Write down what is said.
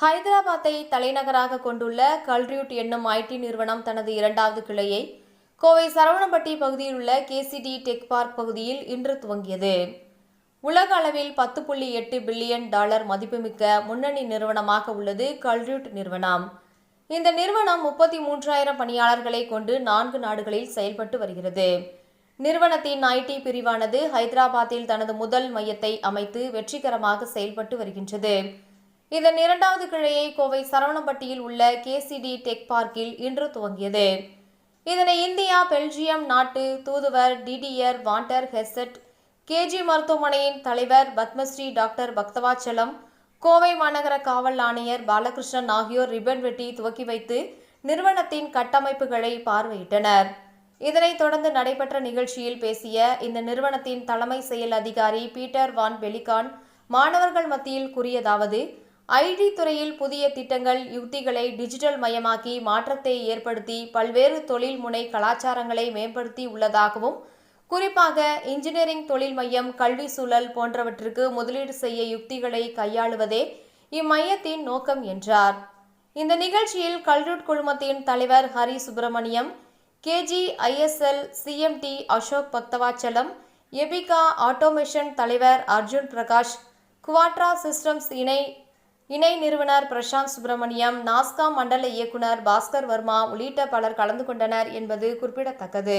ஹைதராபாத்தை தலைநகராக கொண்டுள்ள கல்ரியூட் என்னும் ஐடி நிறுவனம் தனது இரண்டாவது கிளையை கோவை சரவணம்பட்டி பகுதியில் உள்ள கேசிடி டெக் பார்க் பகுதியில் இன்று துவங்கியது. உலக அளவில் $10.8 பில்லியன் மதிப்புமிக்க முன்னணி நிறுவனமாக உள்ளது கல்ரியூட் நிறுவனம். இந்த நிறுவனம் 33,000 பணியாளர்களை கொண்டு 4 நாடுகளில் செயல்பட்டு வருகிறது. நிறுவனத்தின் ஐடி பிரிவானது ஹைதராபாத்தில் தனது முதல் மையத்தை அமைத்து வெற்றிகரமாக செயல்பட்டு வருகின்றது. இதன் இரண்டாவது கிளையை கோவை சரவணம்பட்டியில் உள்ள கேசிடி டெக் பார்க்கில் இன்று துவங்கியது. இதனை இந்தியா, பெல்ஜியம் நாட்டு தூதுவர் டிடியர் வாண்டர் ஹெசட், கேஜி மருத்துவமனையின் தலைவர் பத்மஸ்ரீ டாக்டர் பக்தவாச்சலம், கோவை மாநகர காவல் ஆணையர் பாலகிருஷ்ணன் ஆகியோர் ரிப்பன் வெட்டி துவக்கி வைத்து நிறுவனத்தின் கட்டமைப்புகளை பார்வையிட்டனர். இதனைத் தொடர்ந்து நடைபெற்ற நிகழ்ச்சியில் பேசிய இந்த நிறுவனத்தின் தலைமை செயல் அதிகாரி பீட்டர் வான் பெலிகான் மாணவர்கள் மத்தியில் கூறியதாவது: ஐடி துறையில் புதிய திட்டங்கள், யுக்திகளை டிஜிட்டல் மயமாக்கி மாற்றத்தை ஏற்படுத்தி பல்வேறு தொழில் முனை கலாச்சாரங்களை மேம்படுத்தி உள்ளதாகவும், குறிப்பாக இன்ஜினியரிங் தொழில் மையம், கல்வி சூழல் போன்றவற்றிற்கு முதலீடு செய்ய யுக்திகளை கையாளுவதே இம்மையத்தின் நோக்கம் என்றார். இந்த நிகழ்ச்சியில் கல்ரியூட் குழுமத்தின் தலைவர் ஹரி சுப்பிரமணியம், கேஜிஐஎஸ்எல் சிஎம்டி அசோக் பக்தவாச்சலம், எபிகா ஆட்டோமேஷன் தலைவர் அர்ஜுன் பிரகாஷ், குவாட்ரா சிஸ்டம்ஸ் இணை நிறுவனர் பிரசாந்த் சுப்பிரமணியம், நாஸ்காம் மண்டல இயக்குனர் பாஸ்கர் வர்மா உள்ளிட்ட பலர் கலந்து கொண்டனர் என்பது குறிப்பிடத்தக்கது.